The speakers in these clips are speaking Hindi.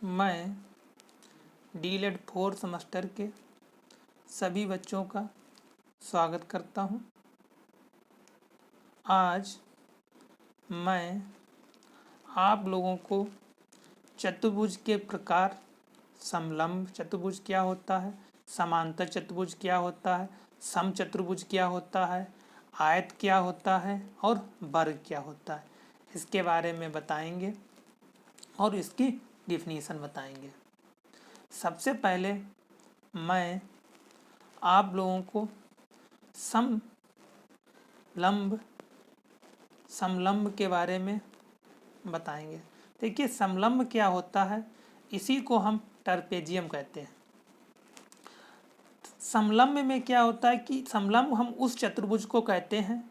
मैं डीएलएड 4 सेमेस्टर के सभी बच्चों का स्वागत करता हूं। आज मैं आप लोगों को चतुर्भुज के प्रकार, समलंब चतुर्भुज क्या होता है, समांतर चतुर्भुज क्या होता है, समचतुर्भुज क्या होता है, आयत क्या होता है और वर्ग क्या होता है, इसके बारे में बताएंगे और इसकी डिफिनीशन बताएंगे। सबसे पहले मैं आप लोगों को समलंब के बारे में बताएंगे। देखिए, समलंब क्या होता है, इसी को हम ट्रपेजियम कहते हैं। समलंब में क्या होता है कि समलंब हम उस चतुर्भुज को कहते हैं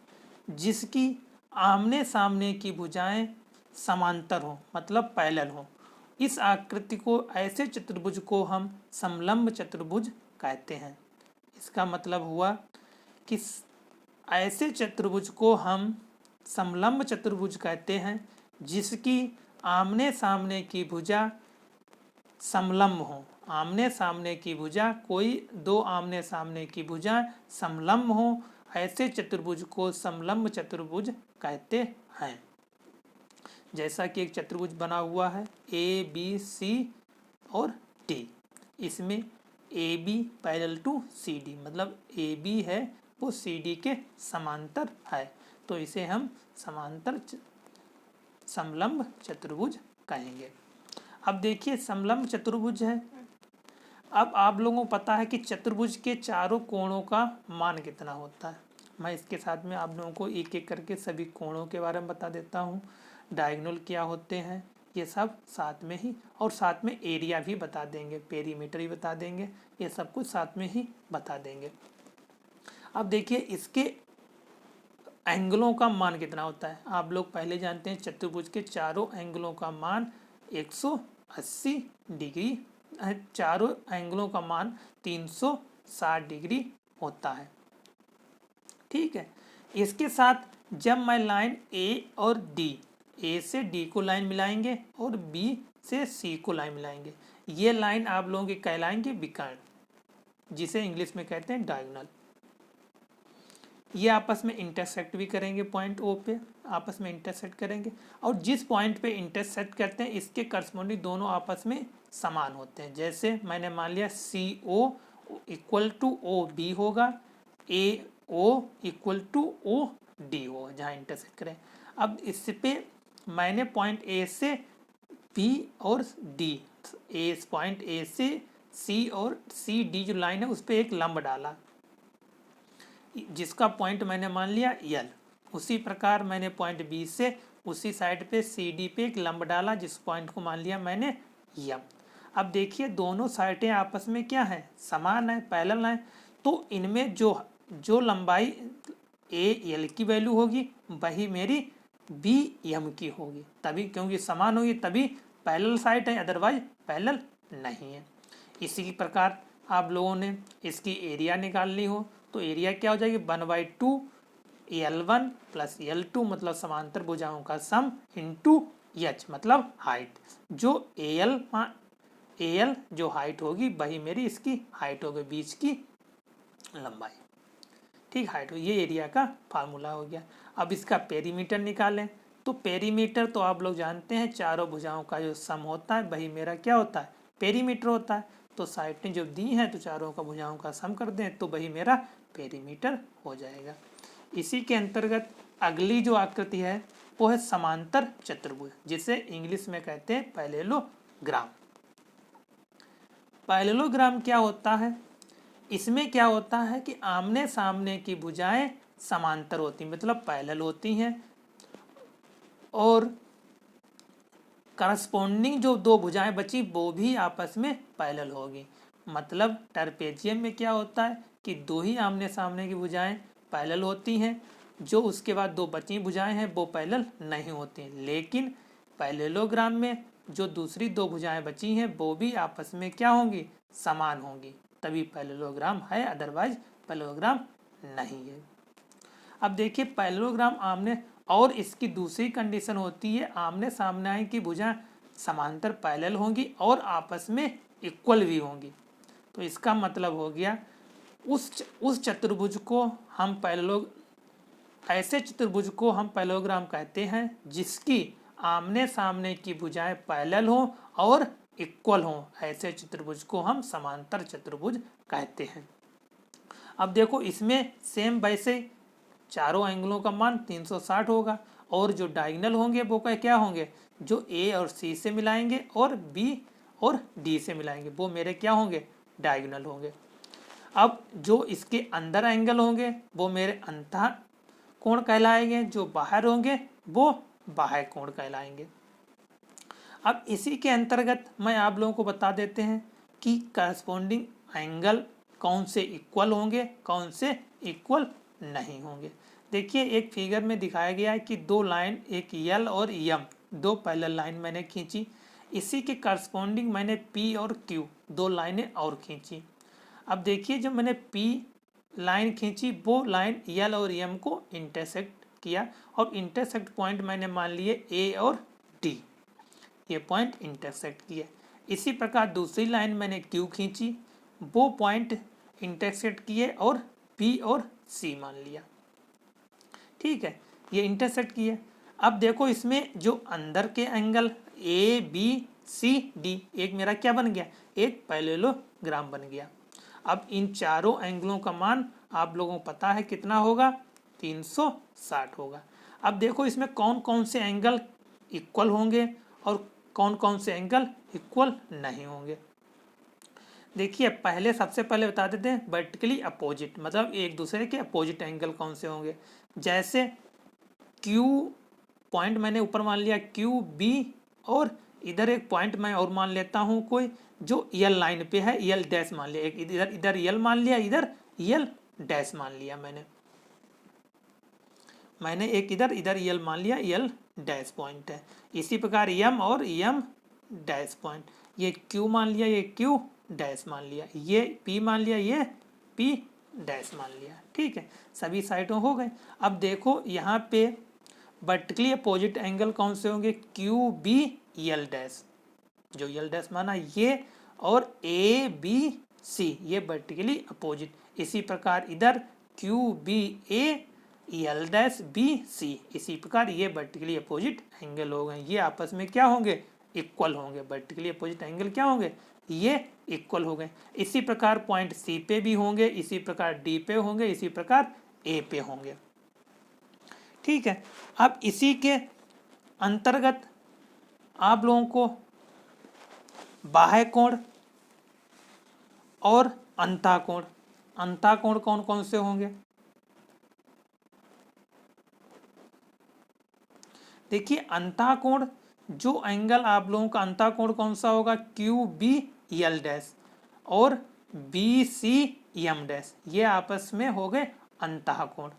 जिसकी आमने सामने की भुजाएं समांतर हो, मतलब पैरेलल हो। इस आकृति को, ऐसे चतुर्भुज को हम समलंब चतुर्भुज कहते हैं। इसका मतलब हुआ कि ऐसे चतुर्भुज को हम समलंब चतुर्भुज कहते हैं जिसकी आमने सामने की भुजा समलंब हो। आमने सामने की भुजा, कोई दो आमने सामने की भुजा समलंब हो, ऐसे चतुर्भुज को समलंब चतुर्भुज कहते हैं। जैसा कि एक चतुर्भुज बना हुआ है ए बी सी और डी, इसमें A B parallel to C D, मतलब ए बी है वो सी डी के समांतर है, तो इसे हम समांतर समलंब चतुर्भुज कहेंगे। अब देखिए, समलंब चतुर्भुज है। अब आप लोगों को पता है कि चतुर्भुज के चारों कोणों का मान कितना होता है। मैं इसके साथ में आप लोगों को एक एक करके सभी कोणों के बारे में बता देता हूँ। डायगोनल क्या होते हैं ये सब साथ में ही, और साथ में एरिया भी बता देंगे, पेरीमीटर भी बता देंगे, ये सब कुछ साथ में ही बता देंगे। अब देखिए, इसके एंगलों का मान कितना होता है। आप लोग पहले जानते हैं चतुर्भुज के चारों एंगलों का मान 180 डिग्री, चारों एंगलों का मान 360 डिग्री होता है। ठीक है, इसके साथ जब मैं लाइन ए और डी, ए से डी को लाइन मिलाएंगे और बी से सी को लाइन मिलाएंगे, ये लाइन आप लोगों के कहलाएंगे विकर्ण, जिसे इंग्लिश में कहते हैं डायगोनल। ये आपस में इंटरसेक्ट भी करेंगे, पॉइंट ओ पे आपस में इंटरसेक्ट करेंगे, और जिस पॉइंट पे इंटरसेक्ट करते हैं इसके करस्पॉन्डिंग दोनों आपस में समान होते हैं। जैसे मैंने मान लिया C O equal to O B होगा, A O equal to O D होगा, जहाँ इंटरसेक्ट करें। अब इस पे मैंने पॉइंट ए से बी और डी, पॉइंट ए से सी और सी डी जो लाइन है उस पर एक लंब डाला, जिसका पॉइंट मैंने मान लिया यल। उसी प्रकार मैंने पॉइंट बी से उसी साइड पे सी डी पे एक लंब डाला, जिस पॉइंट को मान लिया मैंने यम। अब देखिए, दोनों साइडें आपस में क्या है, समान है, पैरेलल है, तो इनमें जो लंबाई ए यल की वैल्यू होगी वही मेरी बी यम की होगी, तभी, क्योंकि समान होगी तभी पैरेलल साइड है, अदरवाइज पैरेलल नहीं है। इसी प्रकार आप लोगों ने इसकी एरिया निकालनी हो तो एरिया क्या हो जाएगी, 1/2 L1 प्लस L2, मतलब समांतर भुजाओं का सम, इंटू एच मतलब हाइट। जो एल जो हाइट होगी वही मेरी इसकी हाइट होगी, बीच की लंबाई। ठीक, हाइट हो, ये एरिया का फार्मूला हो गया। अब इसका पेरीमीटर निकालें, तो पेरीमीटर तो आप लोग जानते हैं, चारों भुजाओं का जो सम होता है वही मेरा क्या होता है, पेरीमीटर होता है। तो साइडें जो दी हैं तो चारों का भुजाओं का सम कर दें तो वही मेरा पेरीमीटर हो जाएगा। इसी के अंतर्गत अगली जो आकृति है वो है समांतर चतुर्भुज, जिसे इंग्लिश में कहते हैं पैरेललोग्राम। पैरेललोग्राम क्या होता है, इसमें क्या होता है कि आमने सामने की भुजाएं समांतर होती, मतलब पैरेलल होती हैं, और करस्पॉन्डिंग जो दो भुजाएं बची वो भी आपस में पैरेलल होगी। मतलब ट्रपेजियम में क्या होता है कि दो ही आमने सामने की भुजाएं पैरेलल होती हैं, जो उसके बाद दो बची भुजाएं हैं वो पैरेलल नहीं होती। लेकिन पैरेललोग्राम में जो दूसरी दो भुजाएं बची हैं वो भी आपस में क्या होंगी, समान होंगी, तभी पैरेललोग्राम है, अदरवाइज पैरेललोग्राम नहीं है। अब देखिए, पैरेललोग्राम आमने, और इसकी दूसरी कंडीशन होती है आमने सामने की भुजा समांतर पैरेलल होंगी और आपस में इक्वल भी होंगी। तो इसका मतलब हो गया उस चतुर्भुज को हम ऐसे चतुर्भुज को हम पैरेललोग्राम कहते हैं जिसकी आमने सामने की भुजाएं पैरेलल हो और इक्वल हो। ऐसे चतुर्भुज को हम समांतर चतुर्भुज कहते हैं। अब देखो इसमें सेम वैसे चारों एंगलों का मान 360 होगा और जो डायगोनल होंगे वो क्या होंगे, जो ए और सी से मिलाएंगे और बी और डी से मिलाएंगे वो मेरे क्या होंगे, डायगोनल होंगे। अब जो इसके अंदर एंगल होंगे वो मेरे अंतः कोण कहलाएंगे, जो बाहर होंगे वो बाह्य कोण कहलाएंगे। अब इसी के अंतर्गत मैं आप लोगों को बता देते हैं कि करस्पॉन्डिंग एंगल कौन से इक्वल होंगे, कौन से इक्वल नहीं होंगे। देखिए एक फिगर में दिखाया गया है कि दो लाइन, एक यल और यम, दो पैरेलल लाइन मैंने खींची। इसी के करस्पॉन्डिंग मैंने पी और क्यू दो लाइनें और खींची। अब देखिए जब मैंने पी लाइन खींची वो लाइन यल और यम को इंटरसेक्ट किया और इंटरसेक्ट पॉइंट मैंने मान लिए ए और डी, ये पॉइंट इंटरसेक्ट किए। इसी प्रकार दूसरी लाइन मैंने क्यू खींची, वो पॉइंट इंटरसेक्ट किए और बी और सी मान लिया। ठीक है, ये इंटरसेक्ट किए। अब देखो इसमें जो अंदर के angle A B C D एक मेरा क्या बन गया, एक पैरेललोग्राम बन गया। अब इन चारों एंगलों का मान आप लोगों को पता है कितना होगा, 360 होगा। अब देखो इसमें कौन कौन से एंगल इक्वल होंगे और कौन कौन से एंगल इक्वल नहीं होंगे। देखिए पहले सबसे पहले बता देते हैं वर्टिकली अपोजिट, मतलब एक दूसरे के अपोजिट एंगल कौन से होंगे। जैसे क्यू पॉइंट मैंने ऊपर मान लिया क्यू बी और इधर एक पॉइंट मैं और मान लेता हूँ कोई जो यल लाइन पे है, यल डैश मान लिया, एक इधर यल मान लिया, इधर यल डैश मान लिया। मैंने एक इधर यल मान लिया, यल डैश पॉइंट है। इसी प्रकार यम और यम डैश पॉइंट, ये क्यू मान लिया, ये क्यू डैश मान लिया, ये पी मान लिया, ये पी डैश मान लिया। ठीक है, सभी साइडों हो गए। अब देखो यहाँ पे वर्टिकली अपोजिट एंगल कौन से होंगे, क्यू बी यल डैश, जो यल डैश माना ये, और ए बी सी ये वर्टिकली अपोजिट। इसी प्रकार इधर क्यू बी ए यल डैश बी सी, इसी प्रकार ये वर्टिकली अपोजिट एंगल हो गए। ये आपस में क्या होंगे, इक्वल होंगे। वर्टिकली अपोजिट एंगल क्या होंगे, ये इक्वल हो गए। इसी प्रकार पॉइंट सी पे भी होंगे, इसी प्रकार डी पे होंगे, इसी प्रकार ए पे होंगे। ठीक है, अब इसी के अंतर्गत आप लोगों को बाह्य कोण और अंतःकोण, अंतःकोण कौन कौन से होंगे। देखिए अंतःकोण जो एंगल आप लोगों का अंतःकोण कौन सा होगा, क्यू बी यल डैश और बी सी एम डैश, ये आपस में हो गए अंतःकोण।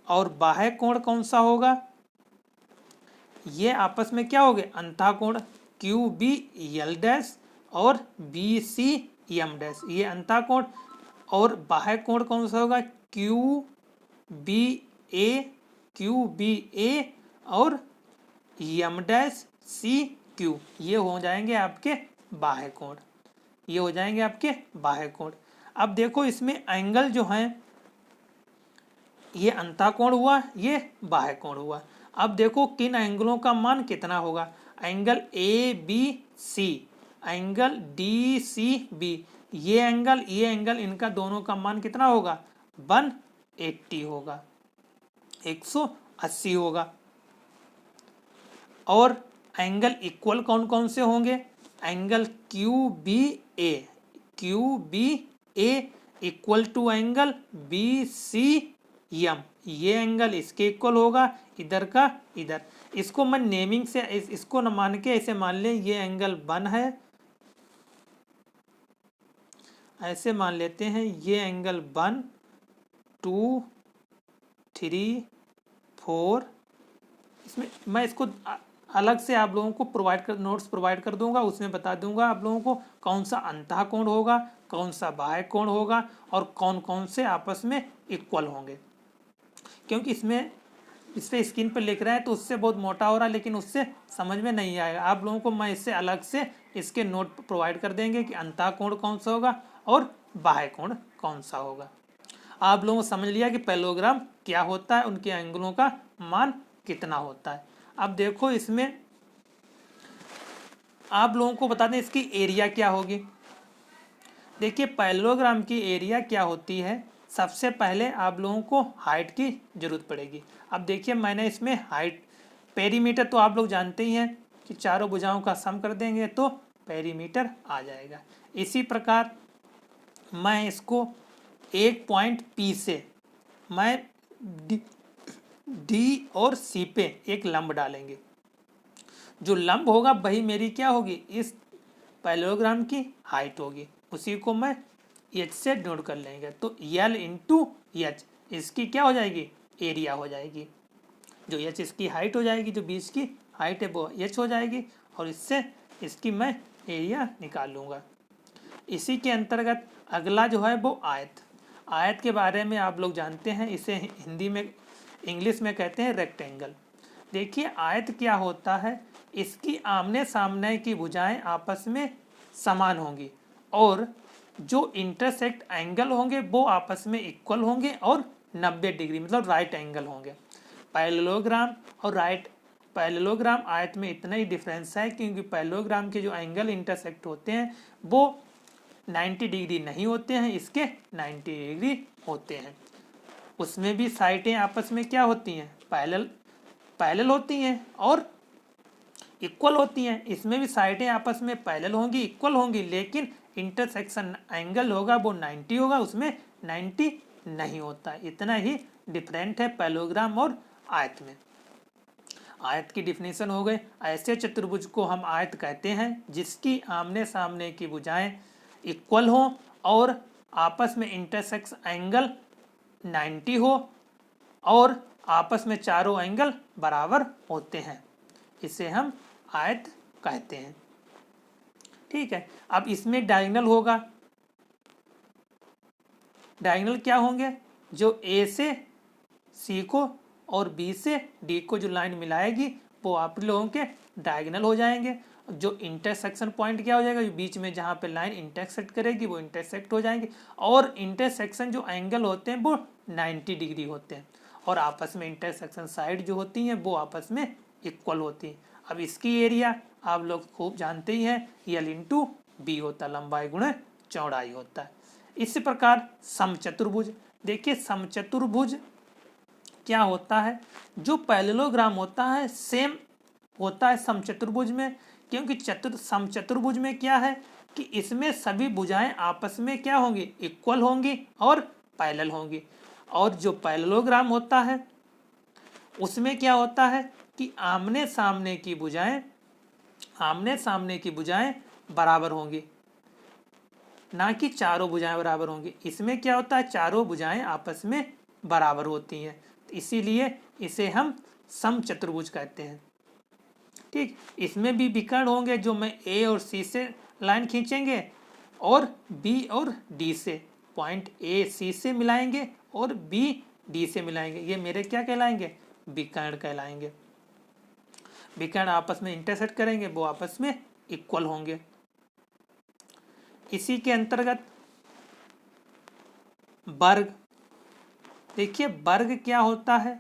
और बाह्य कोण कौन सा होगा, ये आपस में क्या हो गए, अंतःकोण क्यू बी यल डैश और बी सी एम डैश, ये अंतःकोण। और बाह्य कोण कौन सा होगा, क्यू बी ए और एम डैश सी क्यू, ये हो जाएंगे आपके बाह्य कोण, ये हो जाएंगे आपके बाह्य कोण। अब देखो इसमें एंगल जो हैं ये अंतःकोण हुआ, ये बाह्य कोण हुआ। अब देखो किन एंगलों का मान कितना होगा, angle A B C, angle D C B, ये एंगल इनका दोनों का मान कितना होगा, 180 होगा, 180 होगा। और एंगल इक्वल कौन कौन से होंगे, angle Q B A equal to angle B C M, ये एंगल इसके इक्वल होगा, इधर का इधर। इसको मैं नेमिंग से इसको न मान के ऐसे मान लें, ये एंगल 1 है, ऐसे मान लेते हैं, ये एंगल 1 2 3 4। इसमें मैं इसको अलग से आप लोगों को नोट्स प्रोवाइड कर दूंगा, उसमें बता दूंगा आप लोगों को कौन सा अंतःकोण होगा, कौन सा बाह्य कोण होगा और कौन कौन से आपस में इक्वल होंगे। क्योंकि इसमें इस पर स्क्रीन पर लिख रहे हैं तो उससे बहुत मोटा हो रहा है, लेकिन उससे समझ में नहीं आएगा। आप लोगों को मैं इससे अलग से इसके नोट प्रोवाइड कर देंगे कि अंतः कोण कौन सा होगा और बाह्य कोण कौन सा होगा। आप लोगों को समझ लिया कि पैरेललोग्राम क्या होता है, उनके एंगलों का मान कितना होता है। अब देखो इसमें आप लोगों को बता दें इसकी एरिया क्या होगी। देखिए पैरेललोग्राम की एरिया क्या होती है, सबसे पहले आप लोगों को हाइट की जरूरत पड़ेगी। अब देखिए मैंने इसमें हाइट, पेरीमीटर तो आप लोग जानते ही हैं कि चारों भुजाओं का सम कर देंगे तो पेरीमीटर आ जाएगा। इसी प्रकार मैं इसको एक पॉइंट P से मैं डी और सी पे एक लंब डालेंगे, जो लंब होगा वही मेरी क्या होगी, इस पैरेललोग्राम की हाइट होगी। उसी को मैं एच से नोट कर लेंगे तो L इंटू एच इसकी क्या हो जाएगी, एरिया हो जाएगी। जो एच इसकी हाइट हो जाएगी, जो बीच की हाइट है वो एच हो जाएगी, और इससे इसकी मैं एरिया निकाल लूँगा। इसी के अंतर्गत अगला जो है वो आयत। आयत के बारे में आप लोग जानते हैं, इसे हिंदी में इंग्लिश में कहते हैं रेक्टेंगल। देखिए आयत क्या होता है, इसकी आमने सामने की भुजाएं आपस में समान होंगी और जो इंटरसेक्ट एंगल होंगे वो आपस में इक्वल होंगे और 90 डिग्री मतलब राइट एंगल होंगे। पैरेललोग्राम और पैरेललोग्राम आयत में इतना ही डिफरेंस है, क्योंकि पैरेललोग्राम के जो एंगल इंटरसेक्ट होते हैं वो 90 डिग्री नहीं होते हैं, इसके 90 डिग्री होते हैं। उसमें भी साइडें आपस में क्या होती हैं, पैरेलल होती हैं और इक्वल होती हैं। इसमें भी साइडें आपस में पैरेलल होंगी, इक्वल होंगी, लेकिन इंटरसेक्शन एंगल होगा वो 90 होगा, उसमें 90 नहीं होता। इतना ही डिफरेंट है पैरेललोग्राम और आयत में। आयत की डिफिनेशन हो गई, ऐसे चतुर्भुज को हम आयत कहते हैं जिसकी आमने सामने की भुजाएं इक्वल हो और आपस में इंटरसेक्स एंगल 90 हो और आपस में चारों एंगल बराबर होते हैं, इसे हम आयत कहते हैं। ठीक है, अब इसमें डायगोनल होगा। डायगोनल क्या होंगे, जो ए से सी को और बी से डी को जो लाइन मिलाएगी वो आप लोगों के डायगोनल हो जाएंगे। जो इंटरसेक्शन पॉइंट क्या हो जाएगा, बीच में जहाँ पे लाइन इंटरसेक्ट करेगी वो इंटरसेक्ट हो जाएंगे, और इंटरसेक्शन जो एंगल होते हैं वो 90 डिग्री होते हैं, और आपस में इंटरसेक्शन साइड जो होती हैं वो आपस में इक्वल होती हैं। अब इसकी एरिया आप लोग खूब जानते ही हैं, L इंटू बी होता है, लंबाई गुणे चौड़ाई होता है। इसी प्रकार समचतुर्भुज। देखिए समचतुर्भुज क्या होता है, जो पैरेललोग्राम होता है सेम होता है समचतुर्भुज में, क्योंकि समचतुर्भुज में क्या है कि इसमें सभी भुजाएं आपस में क्या होंगी, इक्वल होंगी और पैरेलल होंगी। और जो पैरेललोग्राम होता है उसमें क्या होता है कि आमने सामने की भुजाएं बराबर होंगी, ना कि चारों भुजाएं बराबर होंगी। इसमें क्या होता है, चारों भुजाएं आपस में बराबर होती हैं, इसीलिए इसे हम समचतुर्भुज कहते हैं। ठीक, इसमें भी विकर्ण होंगे, जो मैं ए और सी से लाइन खींचेंगे और बी और डी से, पॉइंट ए सी से मिलाएंगे और बी डी से मिलाएंगे, ये मेरे क्या कहलाएंगे, विकर्ण कहलाएंगे। विकर्ण आपस में इंटरसेक्ट करेंगे, वो आपस में इक्वल होंगे। इसी के अंतर्गत वर्ग। देखिए वर्ग क्या होता है,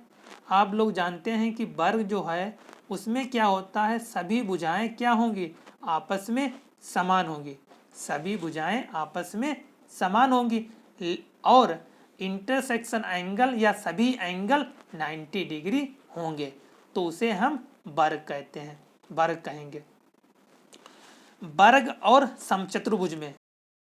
आप लोग जानते हैं कि वर्ग जो है उसमें क्या होता है, सभी भुजाएं क्या होंगी, आपस में समान होंगी, सभी भुजाएं आपस में समान होंगी और इंटरसेक्शन एंगल या सभी एंगल 90 डिग्री होंगे, तो उसे हम वर्ग कहते हैं, वर्ग कहेंगे। वर्ग और समचतुर्भुज में